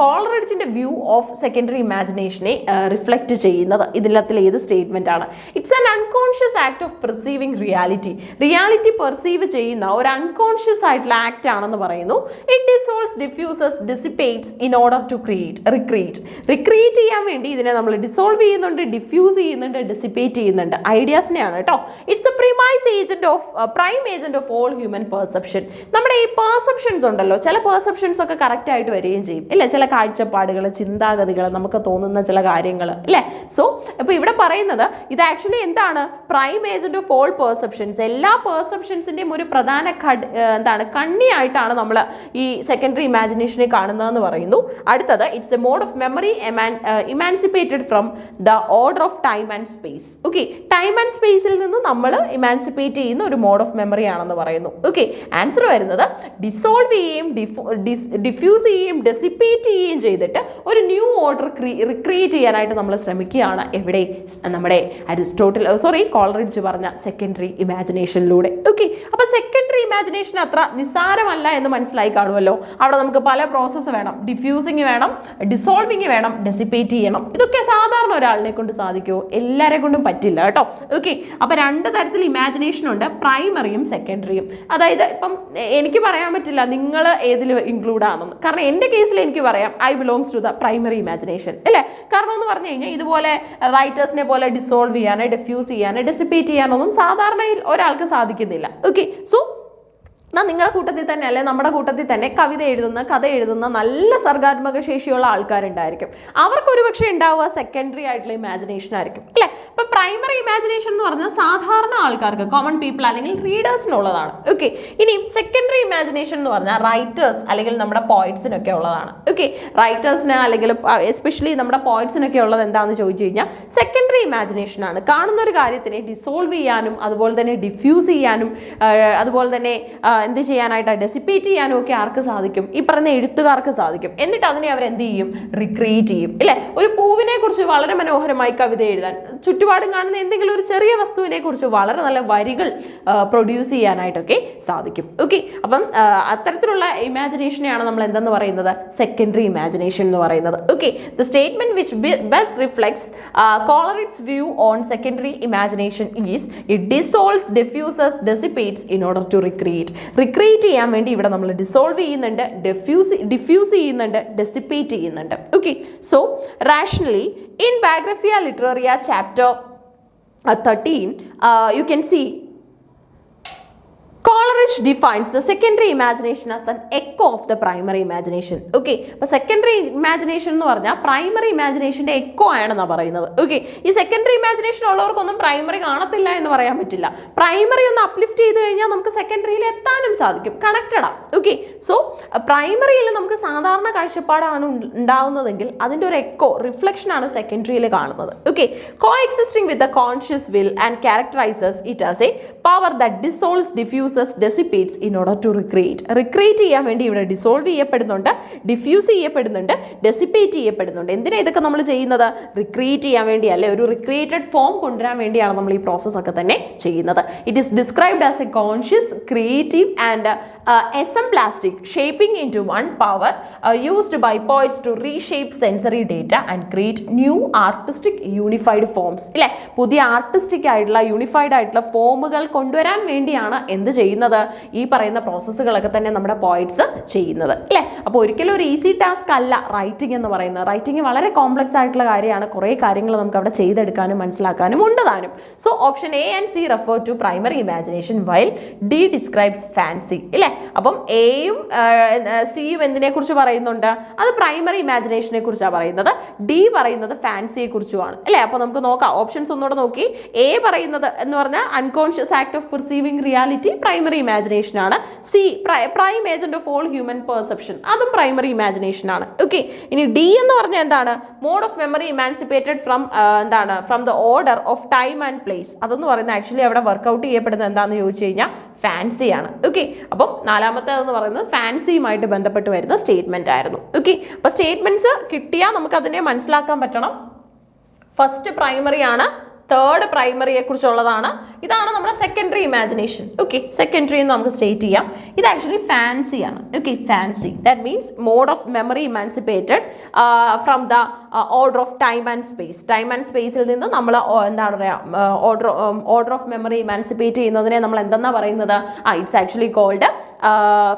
കോളറിഡ്ജിന്റെ വ്യൂ ഓഫ് സെക്കൻഡറി ഇമാജിനേഷനെ റിഫ്ലക്ട് ചെയ്യുന്നത്? ഇതിനകത്തിൽ ഏത് സ്റ്റേറ്റ്മെന്റ് ആണ്? It's an unconscious act of perceiving reality perceive ചെയ്യുന്ന ഒരു അൺകോൺഷ്യസ് ആയിട്ടുള്ള ആക്ട് ആണെന്ന് പറയുന്നു. It dissolves, diffuses, dissipates in order to recreate ചെയ്യാൻ വേണ്ടി ഇതിനെ നമ്മൾ ഡിസോൾവ് ചെയ്യുന്നുണ്ട്, ഡിഫ്യൂസ് ചെയ്യുന്നുണ്ട്, ഡിസിപ്പേറ്റ് ചെയ്യുന്നുണ്ട്. ഐഡിയാസിനെയാണ് കേട്ടോ. It's A prime agent of all human perception. നമ്മുടെ ഈ പെർസെപ്ഷൻസ് ഉണ്ടല്ലോ, ചില പെർസെപ്ഷൻസ് ഒക്കെ കറക്റ്റ് ആയിട്ട് വരികയും ചെയ്യും. ഇല്ലേ, ചില കാഴ്ചപ്പാടുകൾ, ചിന്താഗതികൾ, നമുക്ക് തോന്നുന്ന ചില കാര്യങ്ങൾ. അല്ലേ, സോ അപ്പോൾ ഇവിടെ പറയുന്നത് ഇത് ആക്ച്വലി എന്താണ്, prime agent of all perceptions. എല്ലാ പെർസെപ്ഷൻസിന്റെയും ഒരു പ്രധാന കണ്ണിയായിട്ടാണ് നമ്മൾ ഈ സെക്കൻഡറി ഇമാജിനേഷനെ കാണുന്നതെന്ന് പറയുന്നു. അടുത്തത് it's a mode of memory emancipated from the order of time and space. Okay, time and സ്പേസിൽ നിന്ന് നമ്മൾ ഇമാൻസിപ്പേറ്റ് ചെയ്യുന്ന ഒരു മോഡ് ഓഫ് മെമ്മറി ആണെന്ന് പറയുന്നു. ഓക്കെ, ആൻസർ വരുന്നത് ഡിസോൾവ് ചെയ്യുകയും ഡിഫ്യൂസ് ചെയ്യുകയും ഡെസിപ്പേറ്റ് ചെയ്യുകയും ചെയ്തിട്ട് ഒരു ന്യൂ ഓർഡർ റിക്രിയേറ്റ് ചെയ്യാനായിട്ട് നമ്മൾ ശ്രമിക്കുകയാണ്. എവിടെ? നമ്മുടെ കോളറിഡ്ജ് പറഞ്ഞ സെക്കൻഡറി ഇമാജിനേഷനിലൂടെ. ഓക്കെ, അപ്പൊ സെക്കൻഡറി ഇമാജിനേഷൻ അത്ര നിസ്സാരമല്ല എന്ന് മനസ്സിലായി കാണുമല്ലോ. അവിടെ നമുക്ക് പല പ്രോസസ്സ് വേണം, ഡിഫ്യൂസിങ് വേണം, ഡിസോൾവിങ് വേണം, ഡെസിപ്പേറ്റ് ചെയ്യണം. ഇതൊക്കെ സാധാരണ ഒരാളിനെ കൊണ്ട് സാധിക്കുമോ? എല്ലാവരെ കൊണ്ടും പറ്റില്ല കേട്ടോ. ഓക്കെ, അപ്പൊ 2 തരത്തിൽ ഇമാജിനേഷൻ ഉണ്ട്, പ്രൈമറിയും സെക്കൻഡറിയും. അതായത് ഇപ്പം എനിക്ക് പറയാൻ പറ്റില്ല നിങ്ങൾ ഏതിൽ ഇൻക്ലൂഡ് ആണെന്ന്. കാരണം എൻ്റെ കേസിൽ എനിക്ക് പറയാം I belongs to the primary imagination. അല്ലേ, കാരണം എന്ന് പറഞ്ഞു കഴിഞ്ഞാൽ ഇതുപോലെ റൈറ്റേഴ്സിനെ പോലെ ഡിസോൾവ് ചെയ്യാൻ, ഡിഫ്യൂസ് ചെയ്യാൻ, ഡെസിപ്പേറ്റ് ചെയ്യാനൊന്നും സാധാരണയിൽ ഒരാൾക്ക് സാധിക്കുന്നില്ല. ഓക്കെ, സോ നിങ്ങളുടെ കൂട്ടത്തിൽ തന്നെ അല്ലെ നമ്മുടെ കൂട്ടത്തിൽ തന്നെ കവിത എഴുതുന്ന, കഥ എഴുതുന്ന നല്ല സർഗാത്മക ശേഷിയുള്ള ആൾക്കാരുണ്ടായിരിക്കും. അവർക്കൊരു പക്ഷേ ഉണ്ടാവുക സെക്കൻഡറി ആയിട്ടുള്ള ഇമാജിനേഷൻ ആയിരിക്കും. അല്ലെ, ഇപ്പൊ പ്രൈമറി ഇമാജിനേഷൻ എന്ന് പറഞ്ഞാൽ സാധാരണ ആൾക്കാർക്ക്, കോമൺ പീപ്പിൾ അല്ലെങ്കിൽ റീഡേഴ്സിനുള്ളതാണ്. ഓക്കെ, ഇനിയും സെക്കൻഡറി ഇമാജിനേഷൻ എന്ന് പറഞ്ഞാൽ റൈറ്റേഴ്സ് അല്ലെങ്കിൽ നമ്മുടെ പോയിറ്റ്സിനൊക്കെ ഉള്ളതാണ്. ഓക്കെ, റൈറ്റേഴ്സിന് അല്ലെങ്കിൽ എസ്പെഷ്യലി നമ്മുടെ പോയിറ്റ്സിനൊക്കെ ഉള്ളത് എന്താണെന്ന് ചോദിച്ചു കഴിഞ്ഞാൽ സെക്കൻഡറി ഇമാജിനേഷൻ ആണ്. കാണുന്ന ഒരു കാര്യത്തിനെ ഡിസോൾവ് ചെയ്യാനും അതുപോലെ തന്നെ ഡിഫ്യൂസ് ചെയ്യാനും അതുപോലെ തന്നെ എന്ത് ചെയ്യാനായിട്ട് ഡെസിപ്പേറ്റ് ചെയ്യാനും ഒക്കെ ആർക്ക് സാധിക്കും? ഈ പറയുന്ന എഴുത്തുകാർക്ക് സാധിക്കും. എന്നിട്ട് അതിനെ അവർ എന്ത് ചെയ്യും? റിക്രിയേറ്റ് ചെയ്യും. ഇല്ലേ, ഒരു പൂവിനെ കുറിച്ച് വളരെ മനോഹരമായി കവിത എഴുതാൻ, ചുറ്റുപാടും കാണുന്ന എന്തെങ്കിലും ഒരു ചെറിയ വസ്തുവിനെ കുറിച്ച് വളരെ നല്ല വരികൾ പ്രൊഡ്യൂസ് ചെയ്യാനായിട്ടൊക്കെ സാധിക്കും. ഓക്കെ, അപ്പം അത്തരത്തിലുള്ള ഇമാജിനേഷനെയാണ് നമ്മൾ എന്തെന്ന് പറയുന്നത്? സെക്കൻഡറി ഇമാജിനേഷൻ എന്ന് പറയുന്നത്. Okay, the statement which best reflects Coleridge's view on secondary imagination is it dissolves, diffuses, dissipates in order to recreate ചെയ്യാൻ വേണ്ടി ഇവിടെ നമ്മൾ ഡിസോൾവ് ചെയ്യുന്നുണ്ട്, ഡിഫ്യൂസ് ചെയ്യുന്നുണ്ട്, ഡെസിപ്പേറ്റ് ചെയ്യുന്നുണ്ട്. Okay, so rationally in Biographia Literaria chapter 13 you can see Coleridge Coleridge defines the secondary imagination as an echo of the primary imagination. Okay, അപ്പോൾ secondary imagination എന്ന് പറഞ്ഞാൽ പ്രൈമറി ഇമാജിനേഷന്റെ എക്കോ ആണെന്നാണ് പറയുന്നത്. Okay, ഈ secondary imagination ഉള്ളവർക്കൊന്നും primary കാണത്തില്ല എന്ന് പറയാൻ പറ്റില്ല. പ്രൈമറി ഒന്ന് അപ്ലിഫ്റ്റ് ചെയ്ത് കഴിഞ്ഞാൽ നമുക്ക് സെക്കൻഡറിയിൽ എത്താനും സാധിക്കും, കണക്റ്റഡാ. ഓക്കെ, സോ പ്രൈമറിയിൽ നമുക്ക് സാധാരണ കാഴ്ചപ്പാടാണ് ഉണ്ടാകുന്നതെങ്കിൽ അതിൻ്റെ ഒരു എക്കോ റിഫ്ലക്ഷൻ ആണ് സെക്കൻഡറിയിൽ കാണുന്നത്. Okay, coexisting with the conscious will and characterises it as a power that dissolves, diffuses, dissipates in order to recreate ചെയ്യാൻ വേണ്ടി ഇവിടെ ഡിസോൾവ് ചെയ്യപ്പെടുന്നുണ്ട്, ഡിഫ്യൂസ് ചെയ്യപ്പെടുന്നുണ്ട്, ഡെസിപ്പേറ്റ് ചെയ്യപ്പെടുന്നുണ്ട്. എന്തിനാ ഇതൊക്കെ നമ്മൾ ചെയ്യുന്നത്? റിക്രിയേറ്റ് ചെയ്യാൻ വേണ്ടി, അല്ലെ ഒരു റിക്രിയേറ്റഡ് ഫോം കൊണ്ടുവരാൻ വേണ്ടിയാണ് നമ്മൾ ഈ പ്രോസസ് ഒക്കെ തന്നെ ചെയ്യുന്നത്. It is described as a conscious, creative and esemplastic shaping into one power used by poets to reshape sensory data and create new artistic unified forms. ഇല്ലേ, പുതിയ ആർട്ടിസ്റ്റിക് ആയിട്ടുള്ള യൂണിഫൈഡ് ആയിട്ടുള്ള ഫോമുകൾ കൊണ്ടുവരാൻ വേണ്ടിയാണ് എന്ത് ചെയ്യുന്നത്? ഈ പറയുന്ന പ്രോസസ്സുകളൊക്കെ തന്നെ നമ്മുടെ പോയിറ്റ്സ് ചെയ്യുന്നത്. അല്ലേ, അപ്പോൾ ഒരിക്കലും ഒരു ഈസി ടാസ്ക് അല്ല റൈറ്റിംഗ് എന്ന് പറയുന്നത്. റൈറ്റിംഗ് വളരെ കോംപ്ലക്സ് ആയിട്ടുള്ള കാര്യമാണ്. കുറേ കാര്യങ്ങൾ നമുക്ക് അവിടെ ചെയ്തെടുക്കാനും മനസ്സിലാക്കാനും ഉണ്ട് താനും. So option A and C refer to primary imagination while D describes fancy. ഇല്ലേ, അപ്പം എയും സിയും എന്തിനെ കുറിച്ച് പറയുന്നുണ്ട്? അത് പ്രൈമറി ഇമാജിനേഷനെ കുറിച്ചാണ് പറയുന്നത്. ഡി പറയുന്നത് ഫാൻസിയെ കുറിച്ചുമാണ്. അല്ലേ, അപ്പോൾ നമുക്ക് നോക്കാം, ഓപ്ഷൻസ് ഒന്നുകൂടെ നോക്കി. എ പറയുന്നത് എന്ന് പറഞ്ഞാൽ unconscious act of perceiving reality, primary imagination ആണ്. C prime agent of all human perception, അതും പ്രൈമറി ഇമാജിനേഷൻ ആണ്. ഓക്കെ, ഇനി ഡി എന്ന് പറഞ്ഞാൽ എന്താണ്? Mode of memory emancipated from from the order of time and place. അതെന്ന് പറയുന്നത് ആക്ച്വലി അവിടെ വർക്ക്ഔട്ട് ചെയ്യപ്പെടുന്നത് എന്താണെന്ന് ചോദിച്ചു കഴിഞ്ഞാൽ ഫാൻസിയാണ്. ഓക്കെ, അപ്പം നാലാമത്തേതെന്ന് പറയുന്നത് ഫാൻസിയുമായിട്ട് ബന്ധപ്പെട്ട് വരുന്ന സ്റ്റേറ്റ്മെന്റ് ആയിരുന്നു. ഓക്കെ, അപ്പോൾ സ്റ്റേറ്റ്മെന്റ്സ് കിട്ടിയാൽ നമുക്ക് അതിനെ മനസ്സിലാക്കാൻ പറ്റണം. ഫസ്റ്റ് പ്രൈമറി ആണ്, തേർഡ് പ്രൈമറിയെ കുറിച്ചുള്ളതാണ്. ഇതാണ് നമ്മുടെ സെക്കൻഡറി ഇമാജിനേഷൻ. ഓക്കെ, സെക്കൻഡറി എന്ന് നമുക്ക് സ്റ്റേറ്റ് ചെയ്യാം. ഇത് ആക്ച്വലി ഫാൻസി ആണ്. Okay, fancy that means mode of memory emancipated from the order of time and space. Time and സ്പേസിൽ നിന്ന് നമ്മൾ എന്താണ് പറയുക, ഓർഡർ ഓഫ് മെമ്മറി ഇമാൻസിപ്പേറ്റ് ചെയ്യുന്നതിനെ നമ്മൾ എന്തെന്നാ പറയുന്നത്? It's actually called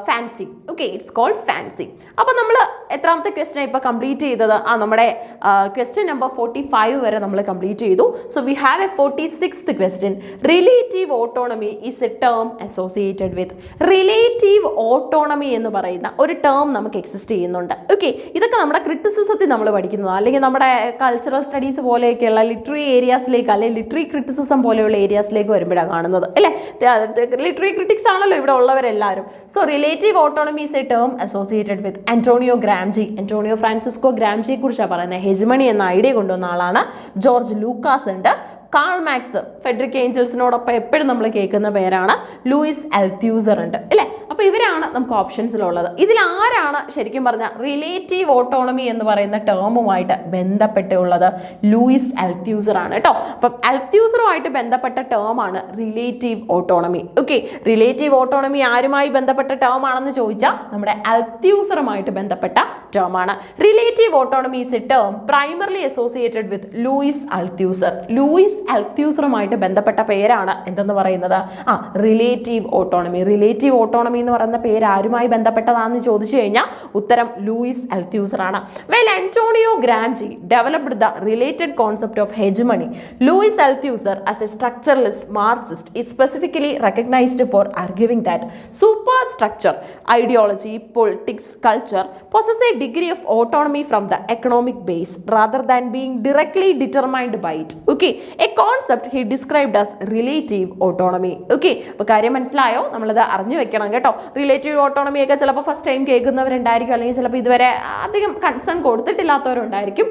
fancy. Okay, it's called fancy. അപ്പോൾ നമ്മൾ എത്രാമത്തെ ക്വസ്റ്റ്യൻ ഇപ്പോൾ കംപ്ലീറ്റ് ചെയ്തത്? നമ്മുടെ ക്വസ്റ്റ്യൻ നമ്പർ 45 വരെ നമ്മൾ കംപ്ലീറ്റ് ചെയ്തു. So we have a 46th question. Relative autonomy is a term associated with. Relative autonomy എന്ന് പറയുന്ന ഒരു ടേം നമുക്ക് എക്സിസ്റ്റ് ചെയ്യുന്നുണ്ട്. ഓക്കെ, ഇതൊക്കെ നമ്മുടെ ക്രിറ്റിസിസത്തിൽ നമ്മൾ പഠിക്കുന്നത്, അല്ലെങ്കിൽ നമ്മുടെ കൾച്ചറൽ സ്റ്റഡീസ് പോലെയൊക്കെയുള്ള ലിറ്ററി ഏരിയാസിലേക്ക്, അല്ലെങ്കിൽ ലിറ്ററി ക്രിറ്റിസിസം പോലെയുള്ള ഏരിയാസിലേക്ക് വരുമ്പോഴാണ് കാണുന്നത്. അല്ലേ, ലിറ്ററി ക്രിറ്റിക്സ് ആണല്ലോ ഇവിടെ ഉള്ളവരെല്ലാവരും. So relative autonomy is a term associated with Antonio Gramsci. Antonio Francisco ഗ്രാംജിയെ കുറിച്ചാണ് പറയുന്നത്. ഹെജ്മണി എന്ന ഐഡിയ കൊണ്ടുവന്ന ആളാണ്. ജോർജ് ലൂക്കാസ് ഉണ്ട്. കാൾ മാക്സ്, ഫെഡറിക് ഏഞ്ചൽസിനോടൊപ്പം എപ്പോഴും നമ്മൾ കേൾക്കുന്ന പേരാണ്. ലൂയിസ് അൽത്യൂസർ ഉണ്ട്. അല്ലേ, അപ്പോൾ ഇവരാണ് നമുക്ക് ഓപ്ഷൻസിലുള്ളത്. ഇതിൽ ആരാണ് ശരിക്കും പറഞ്ഞാൽ റിലേറ്റീവ് ഓട്ടോണമി എന്ന് പറയുന്ന ടേമുമായിട്ട് ബന്ധപ്പെട്ടുള്ളത്? ലൂയിസ് അൽത്യൂസർ ആണ് കേട്ടോ. അപ്പം അൽത്യൂസറുമായിട്ട് ബന്ധപ്പെട്ട ടേമാണ് relative autonomy. Okay, relative autonomy ആരുമായി ബന്ധപ്പെട്ട ടേം ആണെന്ന് ചോദിച്ചാൽ നമ്മുടെ അൽത്യൂസറുമായിട്ട് ബന്ധപ്പെട്ട ടേമാണ്. Relative autonomy is a term primarily associated with Louis Althusser. Louis അൽത്യൂസറുമായിട്ട് ബന്ധപ്പെട്ട പേരാണ് എന്തെന്ന് പറയുന്നത്? Relative autonomy. റിലേറ്റീവ് ഓട്ടോണമി എന്ന് പറയുന്ന പേര് ആരുമായി ബന്ധപ്പെട്ടതാണെന്ന് ചോദിച്ചു കഴിഞ്ഞാൽ ഉത്തരം ലൂയിസ് അൽത്യൂസർ ആണ്. Well Antonio Gramsci developed the related concept of hegemony. Louis Althusser as a structuralist Marxist is specifically recognized for arguing that superstructure, ideology, politics, culture possess a degree of autonomy from the economic base rather than being directly determined by it. Okay, a concept he described as relative autonomy. Okay, അപ്പോൾ കാര്യം മനസ്സിലായോ? നമ്മളത് അറിഞ്ഞു വെക്കണം കേട്ടോ. Relative autonomy ഒക്കെ ചിലപ്പോൾ first time കേൾക്കുന്നവരുണ്ടായിരിക്കും, അല്ലെങ്കിൽ ചിലപ്പോൾ ഇതുവരെ അധികം കൺസേൺ കൊടുത്തിട്ടില്ലാത്തവരുണ്ടായിരിക്കും.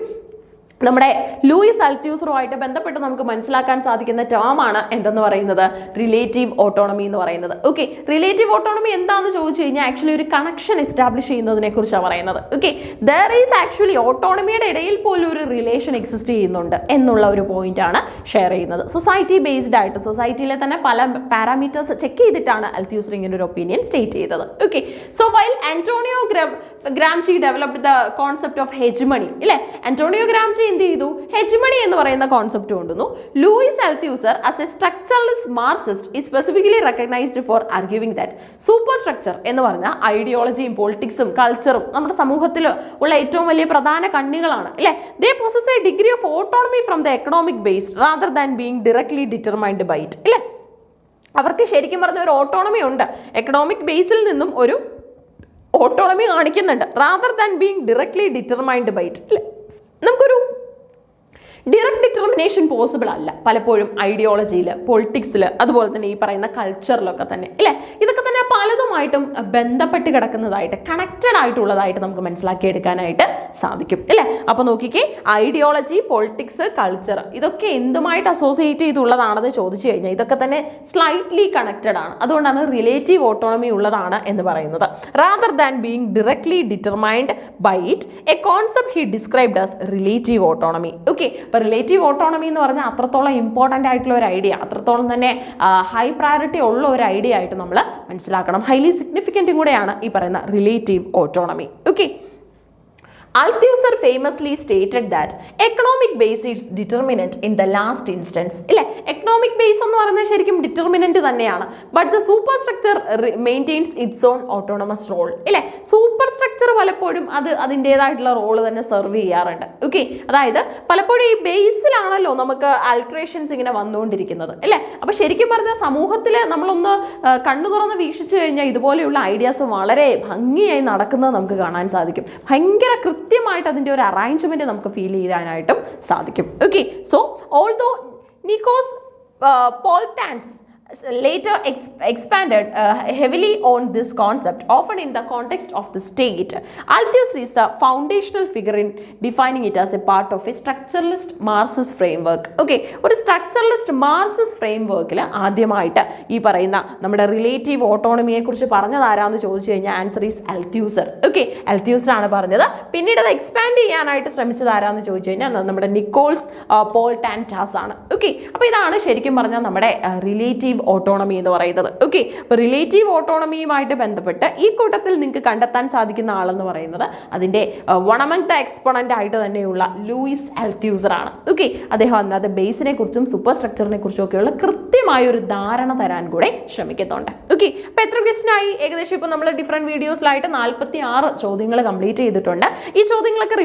നമ്മുടെ ലൂയിസ് അൽത്യൂസറുമായിട്ട് ബന്ധപ്പെട്ട് നമുക്ക് മനസ്സിലാക്കാൻ സാധിക്കുന്ന ടേമാണ് എന്തെന്ന് പറയുന്നത്? റിലേറ്റീവ് ഓട്ടോണമി എന്ന് പറയുന്നത്. ഓക്കെ, റിലേറ്റീവ് ഓട്ടോണമി എന്താണെന്ന് ചോദിച്ചു കഴിഞ്ഞാൽ ആക്ച്വലി ഒരു കണക്ഷൻ എസ്റ്റാബ്ലിഷ് ചെയ്യുന്നതിനെ കുറിച്ചാണ് പറയുന്നത്. ഓക്കെ, ദർ ഈസ് ആക്ച്വലി ഓട്ടോണമിയുടെ ഇടയിൽ പോലും ഒരു റിലേഷൻ എക്സിസ്റ്റ് ചെയ്യുന്നുണ്ട് എന്നുള്ള ഒരു പോയിന്റ് ആണ് ഷെയർ ചെയ്യുന്നത്. സൊസൈറ്റി ബേസ്ഡ് ആയിട്ട് സൊസൈറ്റിയിലെ തന്നെ പല പാരാമീറ്റേഴ്സ് ചെക്ക് ചെയ്തിട്ടാണ് അൽത്യൂസർ ഇങ്ങനെ ഒരു ഒപ്പീനിയൻ സ്റ്റേറ്റ് ചെയ്തത്. Okay, so while Antonio Gramsci developed the concept of hegemony. ഇല്ലേ, ആന്റോണിയോ ഗ്രാംജി എന്ത് ചെയ്തു? ഹെജ്മണി എന്ന് പറയുന്ന കോൺസെപ്റ്റ് കൊണ്ടുവന്നു. Louis Althusser as a structuralist Marxist is specifically recognised for arguing that superstructure എന്ന് പറഞ്ഞാൽ ഐഡിയോളജിയും പൊളിറ്റിക്സും കൾച്ചറും നമ്മുടെ സമൂഹത്തിൽ ഉള്ള ഏറ്റവും വലിയ പ്രധാന കണ്ണികളാണ്. അല്ലേ, they possess a degree of autonomy from the economic base rather than being directly determined by it. ഇല്ലേ, അവർക്ക് ശരിക്കും പറഞ്ഞ ഒരു ഓട്ടോണമി ഉണ്ട്. എക്കണോമിക് ബേസിൽ നിന്നും ഒരു ഓട്ടോണമി കാണിക്കുന്നുണ്ട്, rather than being directly determined by it. അല്ലേ, നമുക്കൊരു ഡയറക്റ്റ് ഡിറ്റർമിനേഷൻ പോസിബിൾ അല്ല പലപ്പോഴും ഐഡിയോളജിയിൽ, പൊളിറ്റിക്സിൽ, അതുപോലെ തന്നെ ഈ പറയുന്ന കൾച്ചറിലൊക്കെ തന്നെ. ഇല്ലേ, ഇതൊക്കെ തന്നെ പലതുമായിട്ടും ബന്ധപ്പെട്ട് കിടക്കുന്നതായിട്ട്, കണക്റ്റഡ് ആയിട്ടുള്ളതായിട്ട് നമുക്ക് മനസ്സിലാക്കിയെടുക്കാനായിട്ട് സാധിക്കും. അല്ലേ, അപ്പോൾ നോക്കിക്കേ, ഐഡിയോളജി, പൊളിറ്റിക്സ്, കൾച്ചർ ഇതൊക്കെ എന്തുമായിട്ട് അസോസിയേറ്റ് ചെയ്തുള്ളതാണെന്ന് ചോദിച്ചു കഴിഞ്ഞാൽ ഇതൊക്കെ തന്നെ സ്ലൈറ്റ്ലി കണക്റ്റഡ് ആണ്. അതുകൊണ്ടാണ് റിലേറ്റീവ് ഓട്ടോണമി ഉള്ളതാണ് എന്ന് പറയുന്നത്. Rather than being directly determined by it, a concept he described as relative autonomy. Okay, relative autonomy എന്ന് പറഞ്ഞാൽ അത്രത്തോളം ഇമ്പോർട്ടൻ്റ് ആയിട്ടുള്ള ഒരു ഐഡിയ, അത്രത്തോളം തന്നെ ഹൈ പ്രയോറിറ്റി ഉള്ള ഒരു ഐഡിയ ആയിട്ട് നമ്മൾ മനസ്സിലാക്കണം. ഹൈലി സിഗ്നിഫിക്കൻറ്റും കൂടെയാണ് ഈ പറയുന്ന relative autonomy. Okay, Althusser famously stated that economic base is determinant in the last instance. ഇല്ലേ, എക്കണോമിക് ബേസ് എന്ന് പറയുന്നത് ശരിക്കും ഡിറ്റർമിനന്റ് തന്നെയാണ്. But the superstructure maintains its own autonomous role. ഇല്ലേ, സൂപ്പർ സ്ട്രക്ചർ പലപ്പോഴും അത് അതിൻ്റെതായിട്ടുള്ള റോള് തന്നെ സെർവ് ചെയ്യാറുണ്ട്. ഓക്കെ, അതായത് പലപ്പോഴും ഈ ബേസിലാണല്ലോ നമുക്ക് ആൾട്രേഷൻസ് ഇങ്ങനെ വന്നുകൊണ്ടിരിക്കുന്നത്. അല്ലേ, അപ്പോൾ ശരിക്കും പറഞ്ഞാൽ സമൂഹത്തിൽ നമ്മളൊന്ന് കണ്ണു തുറന്ന് വീക്ഷിച്ചു കഴിഞ്ഞാൽ ഇതുപോലെയുള്ള ഐഡിയാസ് വളരെ ഭംഗിയായി നടക്കുന്നത് നമുക്ക് കാണാൻ സാധിക്കും. ഭയങ്കര കൃത്യമായിട്ട് അതിൻ്റെ ഒരു അറേഞ്ച്മെന്റ് നമുക്ക് ഫീൽ ചെയ്യാനായിട്ടും സാധിക്കും. Okay, so although Nicos Poulantzas later expanded heavily on this concept, often in the context of the state. Althusser is a foundational figure in defining it as a part of a structuralist Marxist framework. Okay, ഒരു structuralist Marxist frameworkൽ ആദ്യമായിട്ട് ഈ പറയുന്ന നമ്മുടെ relative ഓട്ടോണമിയെ കുറിച്ച് പറഞ്ഞത് ആരാന്ന് ചോദിച്ചു കഴിഞ്ഞാൽ ആൻസർ ഈസ് അൽത്യൂസർ. ഓക്കെ, അൽത്യൂസർ ആണ് പറഞ്ഞത്. പിന്നീട് അത് എക്സ്പാൻഡ് ചെയ്യാനായിട്ട് ശ്രമിച്ചത് ആരാന്ന് ചോദിച്ചു കഴിഞ്ഞാൽ നമ്മുടെ നിക്കോൾസ് പോൾട്ടാൻറ്റാസ് ആണ്. ഓക്കെ, അപ്പോൾ ഇതാണ് ശരിക്കും പറഞ്ഞാൽ നമ്മുടെ റിലേറ്റീവ് ഓട്ടോണമി എന്ന് പറയുന്നത്. ഓക്കെ, അപ്പോൾ റിലേറ്റീവ് ഓട്ടോണമിയുമായിട്ട് ബന്ധപ്പെട്ട് ഈ കൂട്ടത്തിൽ നിങ്ങൾക്ക് കണ്ടെത്താൻ സാധിക്കുന്ന ആളെന്ന് പറയുന്നത് അതിൻ്റെ വൺ അമംഗ് ദ എക്സ്പോണൻ്റ് ആയിട്ട് തന്നെയുള്ള ലൂയിസ് അൽത്യൂസർ ആണ്. ഓക്കെ, അദ്ദേഹം അന്നത്തെ ബേസിനെ കുറിച്ചും സൂപ്പർ സ്ട്രക്ചറിനെ കുറിച്ചും ഒക്കെയുള്ള കൃത്യമായ ഒരു ധാരണ തരാൻ കൂടെ ശ്രമിക്കുന്നുണ്ട്. ഓക്കെ, അപ്പോൾ എത്ര ക്വസ്റ്റ്യനായി? ഏകദേശം ഇപ്പോൾ നമ്മൾ ഡിഫറെൻറ്റ് വീഡിയോസിലായിട്ട് 46 ചോദ്യങ്ങൾ കംപ്ലീറ്റ് ചെയ്തിട്ടുണ്ട്. ഈ ചോദ്യങ്ങളൊക്കെ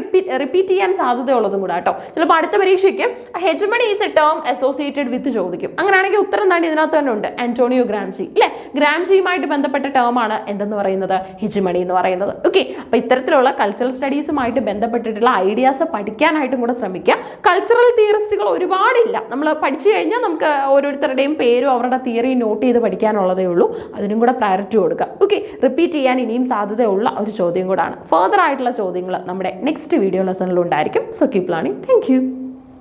റിപ്പീറ്റ് ചെയ്യാൻ സാധ്യതയുള്ളതും കൂടെ കേട്ടോ. ചിലപ്പോൾ അടുത്ത പരീക്ഷയ്ക്ക് hegemony is a term associated with ചോദിക്കും. അങ്ങനെയാണെങ്കിൽ ഉത്തരം താണ്ടി ഇതിനകത്ത് തന്നെ ഉണ്ട്, ആന്റോണിയോ ഗ്രാംഷി. അല്ലെ, ഗ്രാംഷിയുമായിട്ട് ബന്ധപ്പെട്ട ടേമാണ് എന്തെന്ന് പറയുന്നത്, ഹെജമണി എന്ന് പറയുന്നത്. ഓക്കെ, അപ്പോൾ ഇത്തരത്തിലുള്ള കൾച്ചറൽ സ്റ്റഡീസുമായിട്ട് ബന്ധപ്പെട്ടിട്ടുള്ള ഐഡിയാസ് പഠിക്കാനായിട്ടും കൂടെ ശ്രമിക്കുക. കൾച്ചറൽ തിയറിസ്റ്റുകൾ ഒരുപാടില്ല, നമ്മൾ പഠിച്ചു കഴിഞ്ഞാൽ നമുക്ക് ഓരോരുത്തരുടെയും പേരും അവരുടെ തിയറിയും നോട്ട് ചെയ്ത് പഠിക്കാനുള്ളതേ ഉള്ളൂ. അതിനും കൂടെ പ്രയോറിറ്റി കൊടുക്കുക. ഓക്കെ, റിപ്പീറ്റ് ചെയ്യാൻ ഇനിയും സാധ്യതയുള്ള ഒരു ചോദ്യം കൂടാണ്. ഫർദർ ആയിട്ടുള്ള ചോദ്യങ്ങൾ നമ്മുടെ നെക്സ്റ്റ് വീഡിയോ ലെസണിൽ ഉണ്ടായിരിക്കും. So keep learning. Thank you.